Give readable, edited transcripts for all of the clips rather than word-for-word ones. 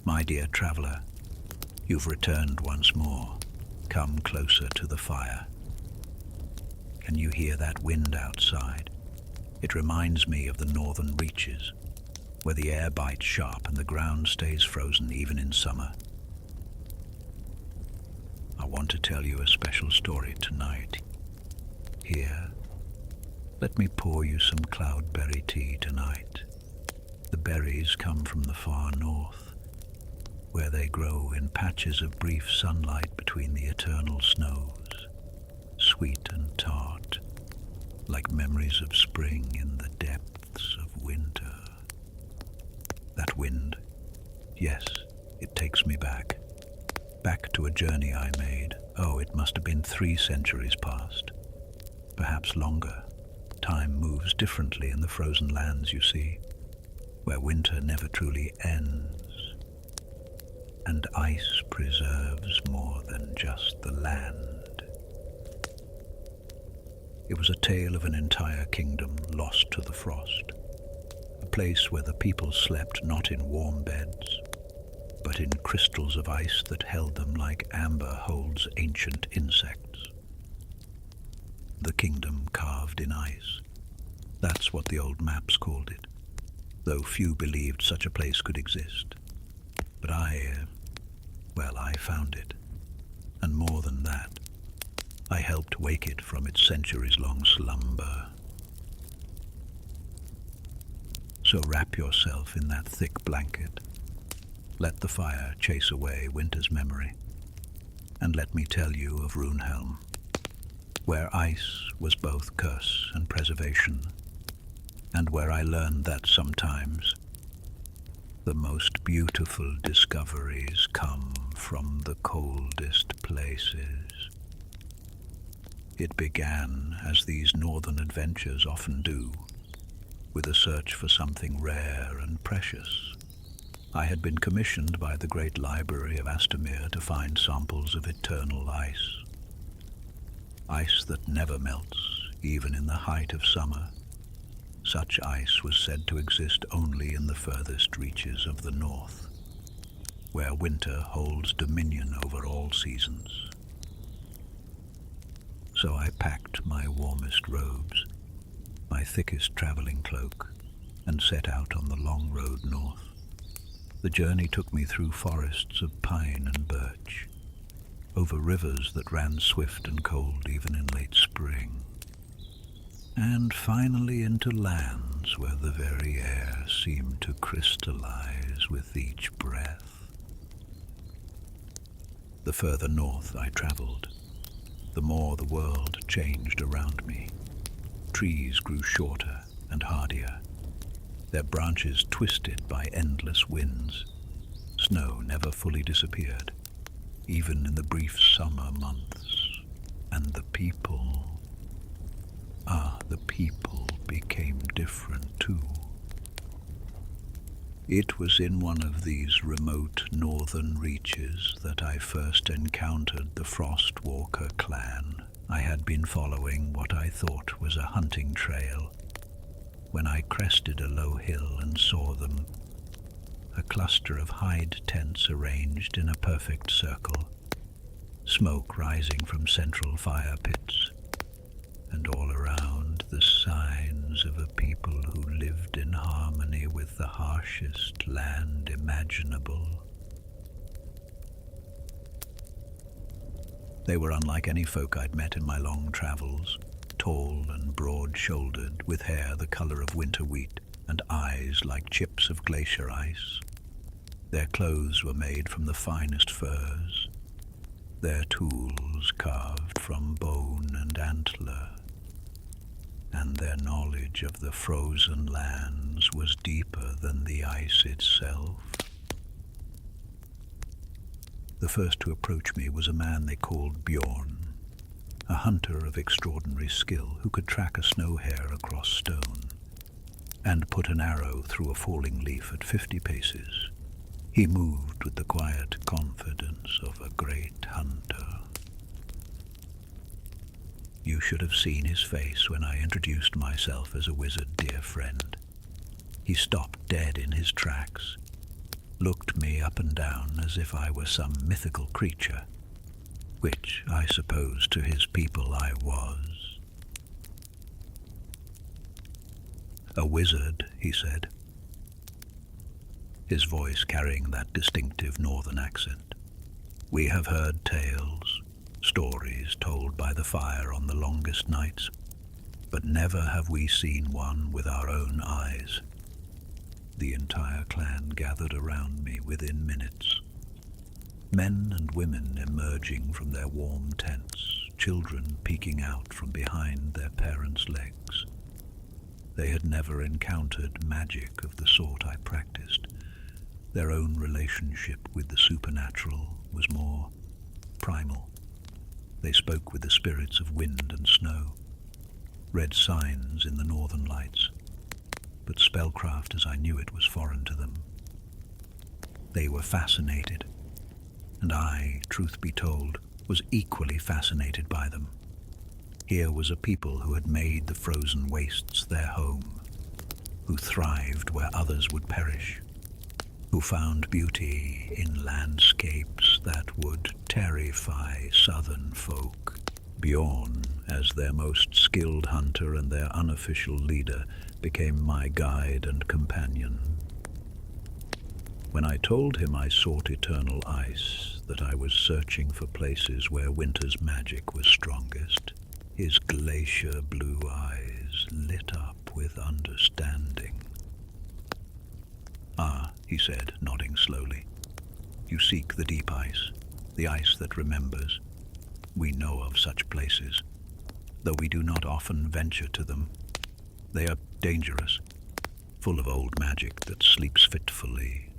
My dear traveler, you've returned once more. Come closer to the fire. Can you hear that wind outside? It reminds me of the northern reaches, where the air bites sharp and the ground stays frozen even in summer. I want to tell you a special story tonight. Here, let me pour you some cloudberry tea tonight. The berries come from the far north, where they grow in patches of brief sunlight between the eternal snows, sweet and tart, like memories of spring in the depths of winter. That wind, yes, it takes me back to a journey I made. Oh, it must have been 3 centuries past, perhaps longer. Time moves differently in the frozen lands, you see, where winter never truly ends, and ice preserves more than just the land. It was a tale of an entire kingdom lost to the frost, a place where the people slept not in warm beds, but in crystals of ice that held them like amber holds ancient insects. The kingdom carved in ice. That's what the old maps called it, though few believed such a place could exist. But I found it, and more than that, I helped wake it from its centuries-long slumber. So wrap yourself in that thick blanket. Let the fire chase away winter's memory, and let me tell you of Runehelm, where ice was both curse and preservation, and where I learned that sometimes the most beautiful discoveries come from the coldest places. It began, as these northern adventures often do, with a search for something rare and precious. I had been commissioned by the great library of Astamir to find samples of eternal ice. Ice that never melts, even in the height of summer. Such ice was said to exist only in the furthest reaches of the north, where winter holds dominion over all seasons. So I packed my warmest robes, my thickest traveling cloak, and set out on the long road north. The journey took me through forests of pine and birch, over rivers that ran swift and cold even in late spring, and finally into lands where the very air seemed to crystallize with each breath. The further north I traveled, the more the world changed around me. Trees grew shorter and hardier, their branches twisted by endless winds. Snow never fully disappeared, even in the brief summer months. And the people became different too. It was in one of these remote northern reaches that I first encountered the Frostwalker clan. I had been following what I thought was a hunting trail when I crested a low hill and saw them, a cluster of hide tents arranged in a perfect circle, smoke rising from central fire pits, and all around the signs of a people who lived in harmony with the harshest land imaginable. They were unlike any folk I'd met in my long travels, tall and broad-shouldered, with hair the color of winter wheat and eyes like chips of glacier ice. Their clothes were made from the finest furs, their tools carved from bone and antler, and their knowledge of the frozen lands was deeper than the ice itself. The first to approach me was a man they called Bjorn, a hunter of extraordinary skill who could track a snow hare across stone and put an arrow through a falling leaf at 50 paces. He moved with the quiet confidence of a great hunter. You should have seen his face when I introduced myself as a wizard, dear friend. He stopped dead in his tracks, looked me up and down as if I were some mythical creature, which I suppose to his people I was. "A wizard," he said, his voice carrying that distinctive northern accent. "We have heard tales, stories told by the fire on the longest nights, but never have we seen one with our own eyes." The entire clan gathered around me within minutes, men and women emerging from their warm tents, children peeking out from behind their parents' legs. They had never encountered magic of the sort I practiced. Their own relationship with the supernatural was more primal. They spoke with the spirits of wind and snow, read signs in the northern lights, but spellcraft as I knew it was foreign to them. They were fascinated, and I, truth be told, was equally fascinated by them. Here was a people who had made the frozen wastes their home, who thrived where others would perish, who found beauty in landscapes that would terrify southern folk. Bjorn, as their most skilled hunter and their unofficial leader, became my guide and companion. When I told him I sought eternal ice, that I was searching for places where winter's magic was strongest, his glacier blue eyes lit up with understanding. "Ah," he said, nodding slowly, "you seek the deep ice, the ice that remembers. We know of such places, though we do not often venture to them. They are dangerous, full of old magic that sleeps fitfully."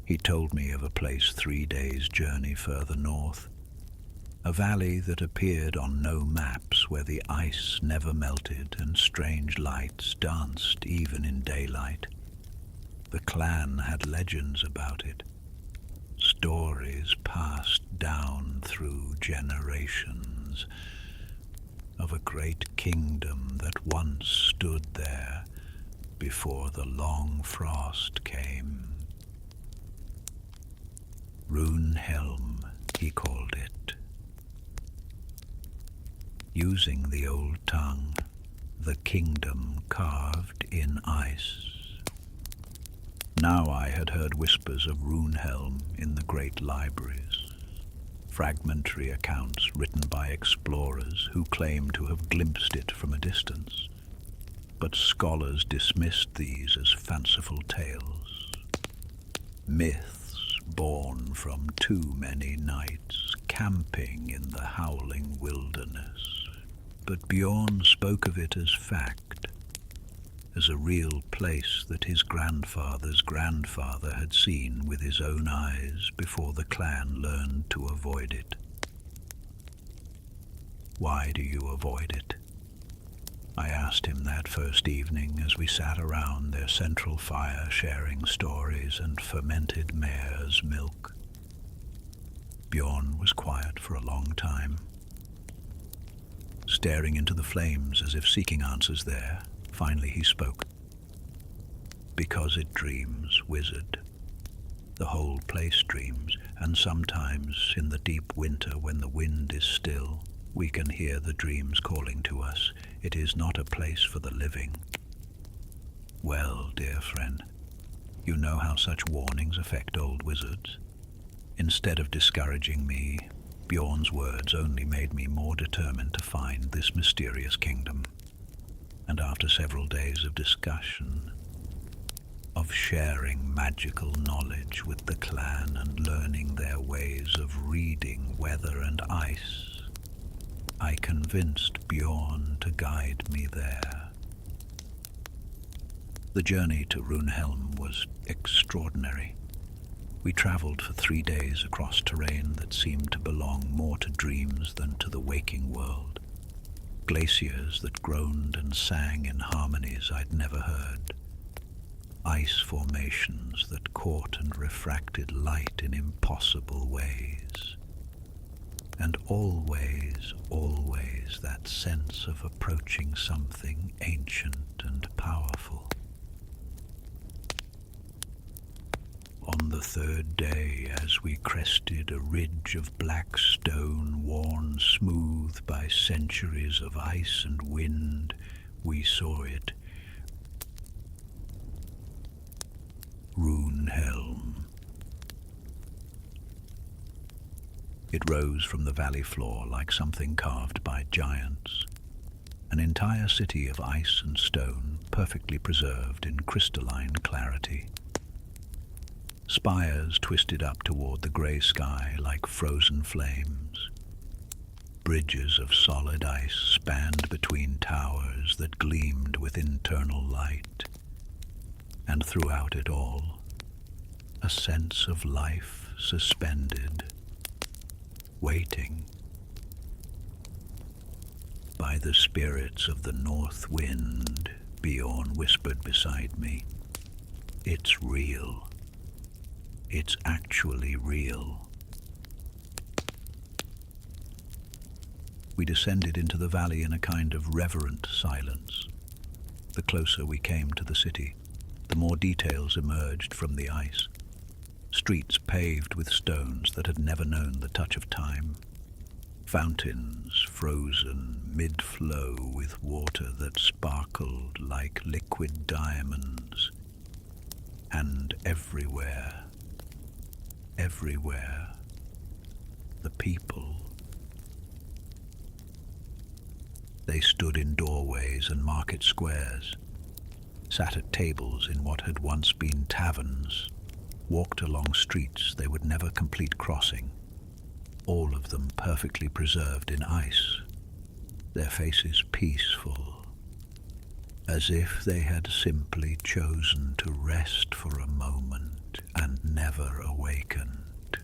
He told me of a place 3 days' journey further north, a valley that appeared on no maps, where the ice never melted and strange lights danced even in daylight. The clan had legends about it, stories passed down through generations, of a great kingdom that once stood there before the long frost came. Runehelm, he called it. Using the old tongue, the kingdom carved in ice. Now I had heard whispers of Runehelm in the great libraries, fragmentary accounts written by explorers who claimed to have glimpsed it from a distance, but scholars dismissed these as fanciful tales, myths born from too many nights camping in the howling wilderness. But Bjorn spoke of it as fact, as a real place that his grandfather's grandfather had seen with his own eyes before the clan learned to avoid it. "Why do you avoid it?" I asked him that first evening as we sat around their central fire sharing stories and fermented mare's milk. Bjorn was quiet for a long time, staring into the flames as if seeking answers there. Finally he spoke. "Because it dreams, wizard. The whole place dreams, and sometimes in the deep winter when the wind is still, we can hear the dreams calling to us. It is not a place for the living." Well, dear friend, you know how such warnings affect old wizards. Instead of discouraging me, Bjorn's words only made me more determined to find this mysterious kingdom. And after several days of discussion, of sharing magical knowledge with the clan and learning their ways of reading weather and ice, I convinced Bjorn to guide me there. The journey to Runehelm was extraordinary. We traveled for 3 days across terrain that seemed to belong more to dreams than to the waking world. Glaciers that groaned and sang in harmonies I'd never heard. Ice formations that caught and refracted light in impossible ways. And always, always that sense of approaching something ancient and powerful. on the third day, as we crested a ridge of black stone worn smooth by centuries of ice and wind, we saw it. Runehelm. It rose from the valley floor like something carved by giants. An entire city of ice and stone, perfectly preserved in crystalline clarity. Spires twisted up toward the grey sky like frozen flames. Bridges of solid ice spanned between towers that gleamed with internal light. And throughout it all, a sense of life suspended, waiting. By the spirits of the north wind, Bjorn whispered beside me, "It's real. It's actually real." We descended into the valley in a kind of reverent silence. The closer we came to the city, the more details emerged from the ice. Streets paved with stones that had never known the touch of time. Fountains frozen mid-flow with water that sparkled like liquid diamonds. And everywhere, the people. They stood in doorways and market squares, sat at tables in what had once been taverns, walked along streets they would never complete crossing, all of them perfectly preserved in ice, their faces peaceful, as if they had simply chosen to rest for a moment and never awakened.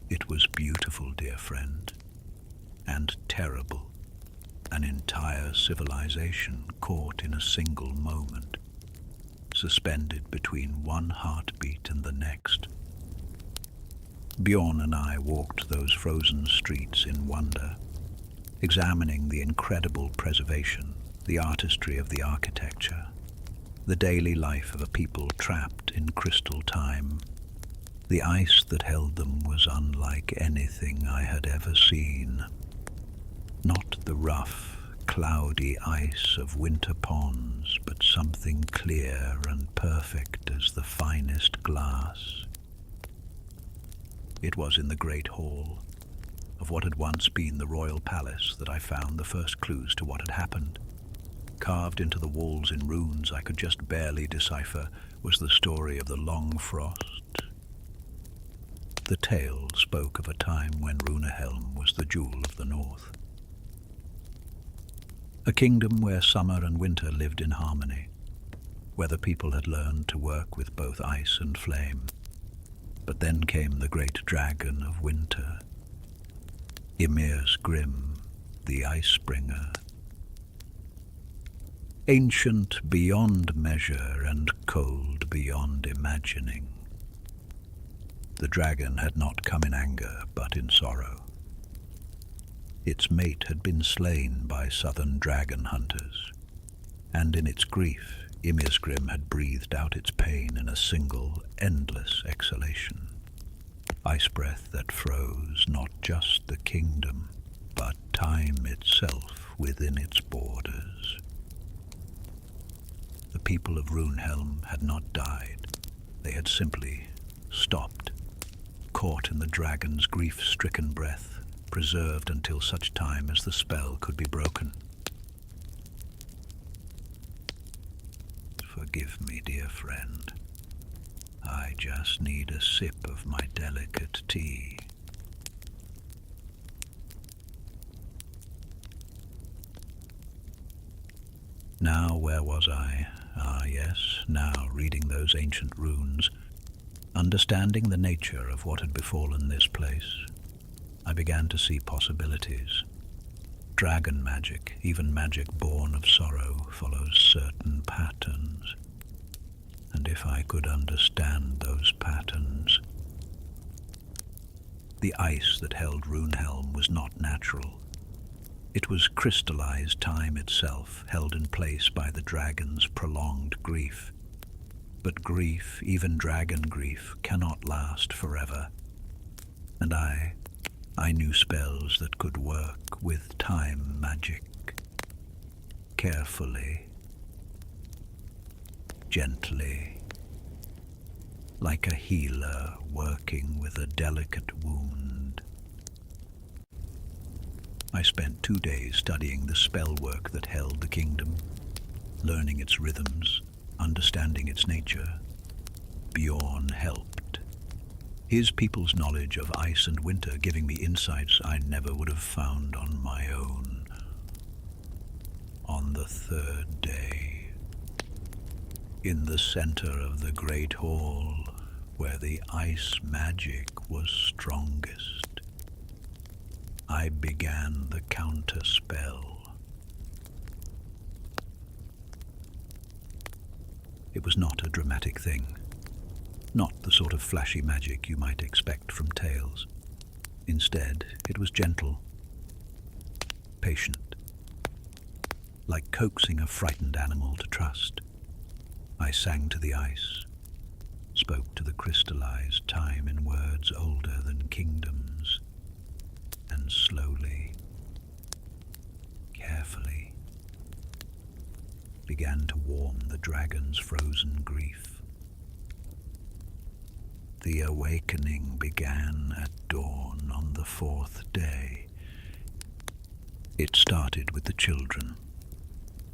It was beautiful, dear friend, and terrible, an entire civilization caught in a single moment, suspended between one heartbeat and the next. Bjorn and I walked those frozen streets in wonder, examining the incredible preservation, the artistry of the architecture, the daily life of a people trapped in crystal time. The ice that held them was unlike anything I had ever seen. Not the rough, cloudy ice of winter ponds, but something clear and perfect as the finest glass. It was in the great hall of what had once been the royal palace that I found the first clues to what had happened. Carved into the walls in runes I could just barely decipher was the story of the long frost. The tale spoke of a time when Runehelm was the jewel of the north. A kingdom where summer and winter lived in harmony, where the people had learned to work with both ice and flame. But then came the great dragon of winter, Ymir's Grim, the Icebringer. Ancient beyond measure and cold beyond imagining. The dragon had not come in anger, but in sorrow. Its mate had been slain by southern dragon hunters, and in its grief, Ymir's Grim had breathed out its pain in a single, endless exhalation. Ice breath that froze not just the kingdom, but time itself within its borders. The people of Runehelm had not died. They had simply stopped, caught in the dragon's grief-stricken breath, preserved until such time as the spell could be broken. Forgive me, dear friend. I just need a sip of my delicate tea. Now, where was I? Ah, yes, now reading those ancient runes, understanding the nature of what had befallen this place, I began to see possibilities. Dragon magic, even magic born of sorrow, follows certain patterns. And if I could understand those patterns... The ice that held Runehelm was not natural. It was crystallized time itself, held in place by the dragon's prolonged grief. But grief, even dragon grief, cannot last forever. And I knew spells that could work with time magic. Carefully, gently, like a healer working with a delicate wound. I spent 2 days studying the spell work that held the kingdom, learning its rhythms, understanding its nature. Bjorn helped. His people's knowledge of ice and winter giving me insights I never would have found on my own. On the 3rd day, in the center of the great hall, where the ice magic was strongest, I began the counter spell. It was not a dramatic thing, not the sort of flashy magic you might expect from tales. Instead, it was gentle, patient, like coaxing a frightened animal to trust. I sang to the ice, spoke to the crystallized time in words older than kingdoms, and slowly, carefully, began to warm the dragon's frozen grief. The awakening began at dawn on the 4th day. It started with the children,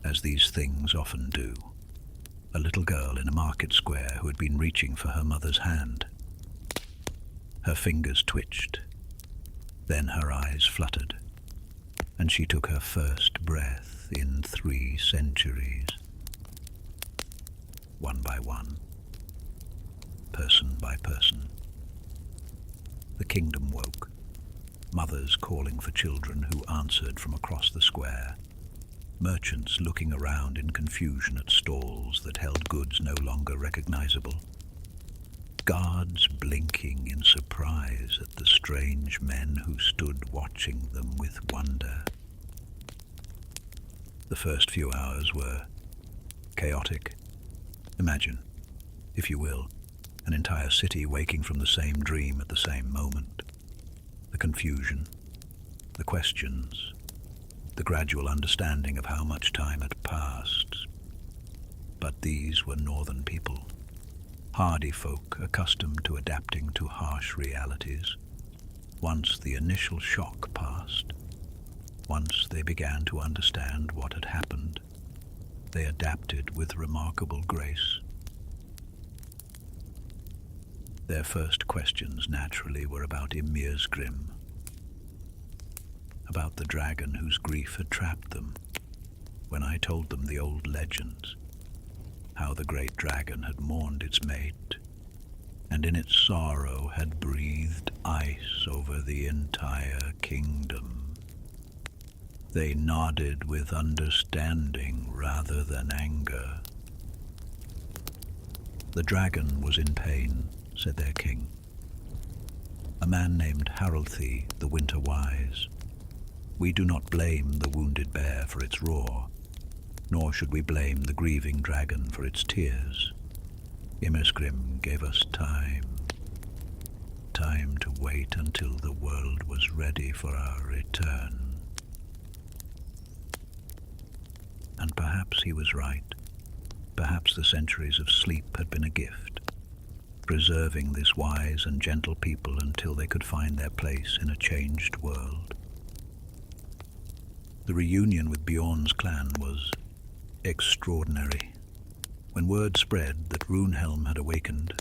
as these things often do. A little girl in a market square who had been reaching for her mother's hand. Her fingers twitched, then her eyes fluttered, and she took her first breath in 3 centuries. One by one, person by person, the kingdom woke, mothers calling for children who answered from across the square, merchants looking around in confusion at stalls that held goods no longer recognizable, guards blinking in surprise at the strange men who stood watching them with wonder. The first few hours were chaotic. Imagine, if you will, an entire city waking from the same dream at the same moment. The confusion, the questions, the gradual understanding of how much time had passed. But these were northern people, hardy folk accustomed to adapting to harsh realities. Once the initial shock passed, once they began to understand what had happened, they adapted with remarkable grace. Their first questions naturally were about Ymir's Grim, about the dragon whose grief had trapped them. When I told them the old legends, how the great dragon had mourned its mate, and in its sorrow had breathed ice over the entire kingdom, they nodded with understanding rather than anger. The dragon was in pain, said their king. A man named Haralthi, the Winter Wise. We do not blame the wounded bear for its roar, nor should we blame the grieving dragon for its tears. Immersgrim gave us time to wait until the world was ready for our return. And perhaps he was right. Perhaps the centuries of sleep had been a gift, preserving this wise and gentle people until they could find their place in a changed world. The reunion with Bjorn's clan was extraordinary. When word spread that Runehelm had awakened,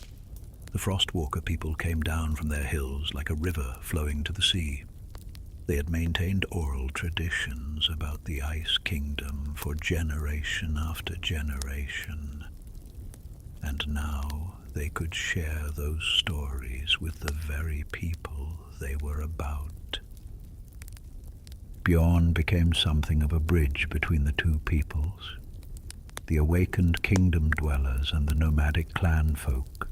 the Frostwalker people came down from their hills like a river flowing to the sea. They had maintained oral traditions about the Ice Kingdom for generation after generation, and now they could share those stories with the very people they were about. Bjorn became something of a bridge between the two peoples, the awakened kingdom dwellers and the nomadic clan folk.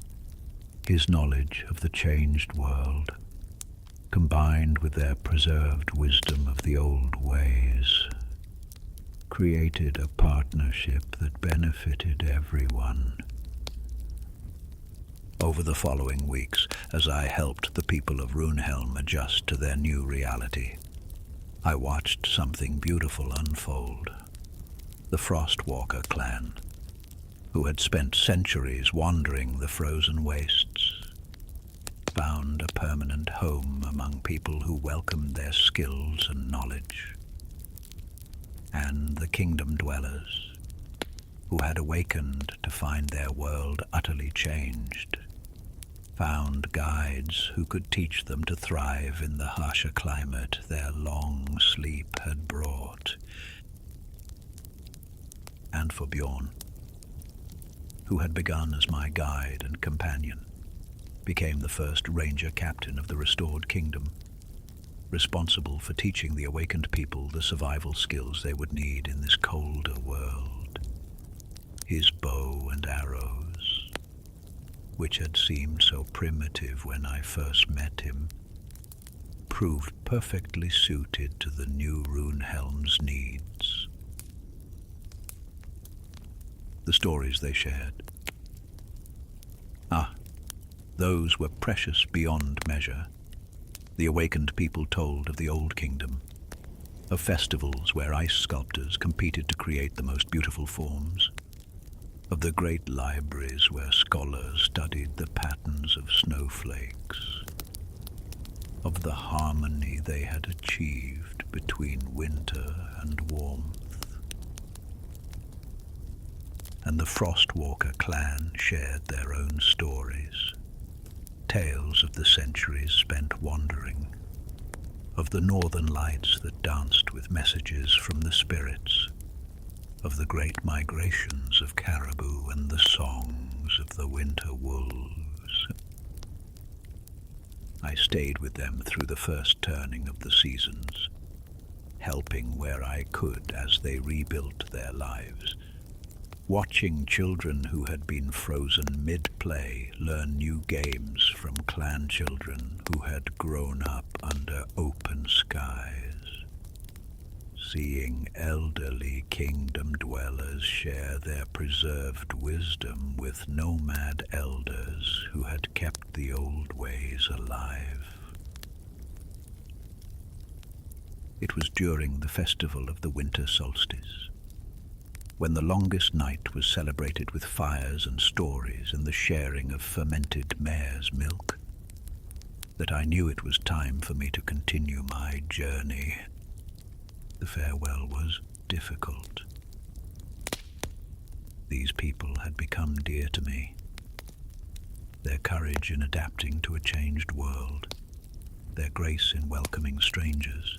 His knowledge of the changed world, combined with their preserved wisdom of the old ways, created a partnership that benefited everyone, over the following weeks as I helped the people of Runehelm adjust to their new reality. I watched something beautiful unfold. The Frostwalker clan, who had spent centuries wandering the frozen wastes, found a permanent home among people who welcomed their skills and knowledge. And the kingdom dwellers, who had awakened to find their world utterly changed, found guides who could teach them to thrive in the harsher climate their long sleep had brought. And for Bjorn, who had begun as my guide and companion, became the first ranger captain of the restored kingdom, responsible for teaching the awakened people the survival skills they would need in this colder world. His bow and arrows, which had seemed so primitive when I first met him, proved perfectly suited to the new Runehelm's needs. The stories they shared, those were precious beyond measure. The awakened people told of the old kingdom, of festivals where ice sculptors competed to create the most beautiful forms, of the great libraries where scholars studied the patterns of snowflakes, of the harmony they had achieved between winter and warmth. And the Frostwalker clan shared their own stories, tales of the centuries spent wandering, of the northern lights that danced with messages from the spirits, of the great migrations of caribou and the songs of the winter wolves. I stayed with them through the first turning of the seasons, helping where I could as they rebuilt their lives, watching children who had been frozen mid-play learn new games from clan children who had grown up under open skies, seeing elderly kingdom dwellers share their preserved wisdom with nomad elders who had kept the old ways alive. It was during the festival of the winter solstice, when the longest night was celebrated with fires and stories and the sharing of fermented mare's milk, that I knew it was time for me to continue my journey. The farewell was difficult. These people had become dear to me. Their courage in adapting to a changed world, their grace in welcoming strangers,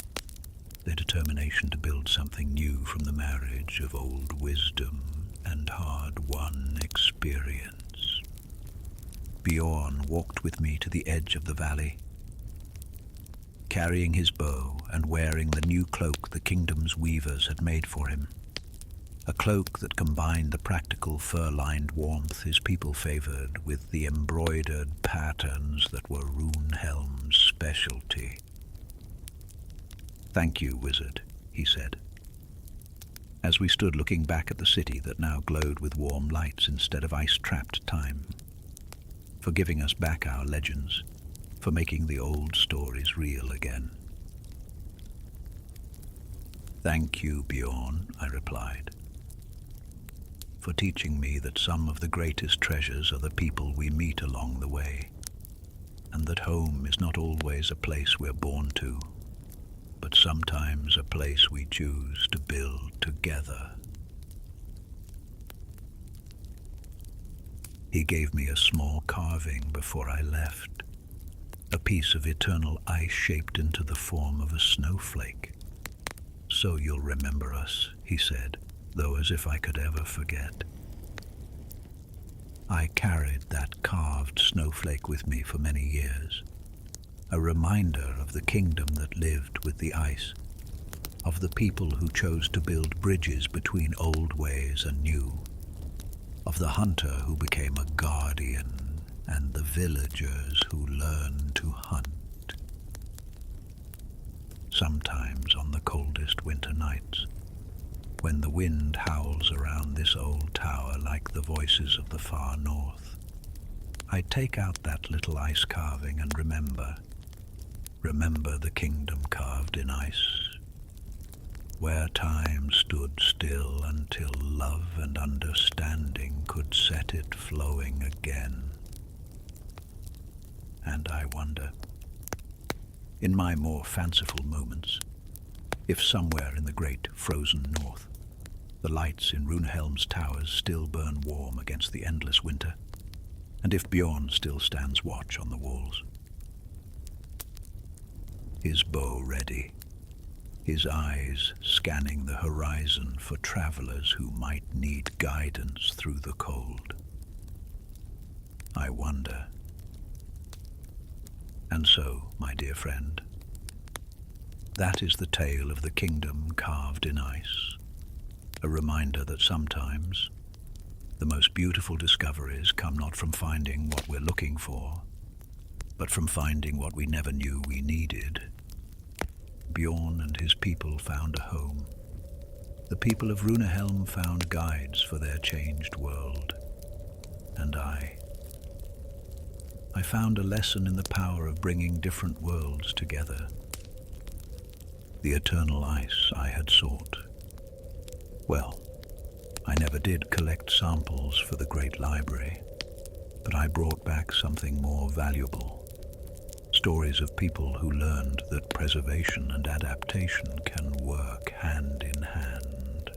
their determination to build something new from the marriage of old wisdom and hard-won experience. Bjorn walked with me to the edge of the valley, carrying his bow and wearing the new cloak the kingdom's weavers had made for him, a cloak that combined the practical fur-lined warmth his people favored with the embroidered patterns that were Runehelm's specialty. "Thank you, wizard," he said, as we stood looking back at the city that now glowed with warm lights instead of ice-trapped time, for giving us back our legends, for making the old stories real again. "Thank you, Bjorn," I replied, "for teaching me that some of the greatest treasures are the people we meet along the way, and that home is not always a place we're born to, but sometimes a place we choose to build together." He gave me a small carving before I left, a piece of eternal ice shaped into the form of a snowflake. "So you'll remember us," he said, though as if I could ever forget. I carried that carved snowflake with me for many years, a reminder of the kingdom that lived with the ice, of the people who chose to build bridges between old ways and new, of the hunter who became a guardian and the villagers who learned to hunt. Sometimes on the coldest winter nights, when the wind howls around this old tower like the voices of the far north, I take out that little ice carving and remember the kingdom carved in ice, where time stood still until love and understanding could set it flowing again. And I wonder, in my more fanciful moments, if somewhere in the great frozen north, the lights in Runehelm's towers still burn warm against the endless winter, and if Bjorn still stands watch on the walls. His bow ready, his eyes scanning the horizon for travelers who might need guidance through the cold. I wonder. And so, my dear friend, that is the tale of the kingdom carved in ice, a reminder that sometimes the most beautiful discoveries come not from finding what we're looking for, but from finding what we never knew we needed. Bjorn and his people found a home. The people of Runehelm found guides for their changed world. And I found a lesson in the power of bringing different worlds together. The eternal ice I had sought. Well, I never did collect samples for the great library, but I brought back something more valuable. Stories of people who learned that preservation and adaptation can work hand in hand.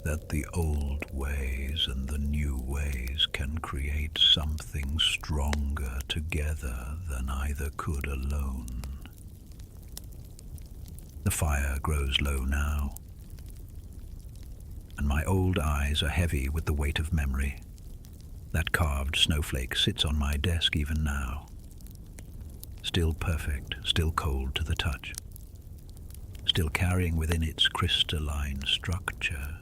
That the old ways and the new ways can create something stronger together than either could alone. The fire grows low now, and my old eyes are heavy with the weight of memory. That carved snowflake sits on my desk even now, still perfect, still cold to the touch, still carrying within its crystalline structure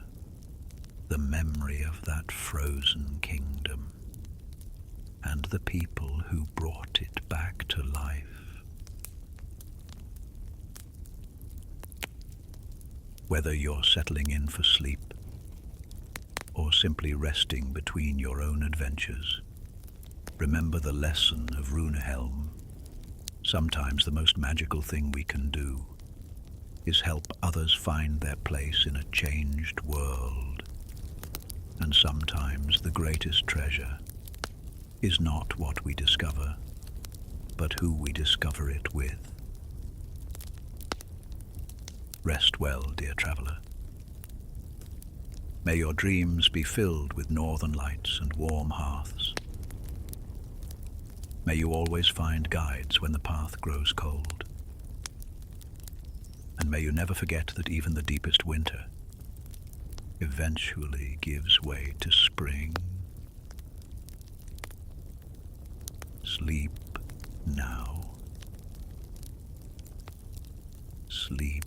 the memory of that frozen kingdom and the people who brought it back to life. Whether you're settling in for sleep or simply resting between your own adventures, remember the lesson of Runehelm. Sometimes the most magical thing we can do is help others find their place in a changed world. And sometimes the greatest treasure is not what we discover, but who we discover it with. Rest well, dear traveler. May your dreams be filled with northern lights and warm hearths. May you always find guides when the path grows cold. And may you never forget that even the deepest winter eventually gives way to spring. Sleep now. Sleep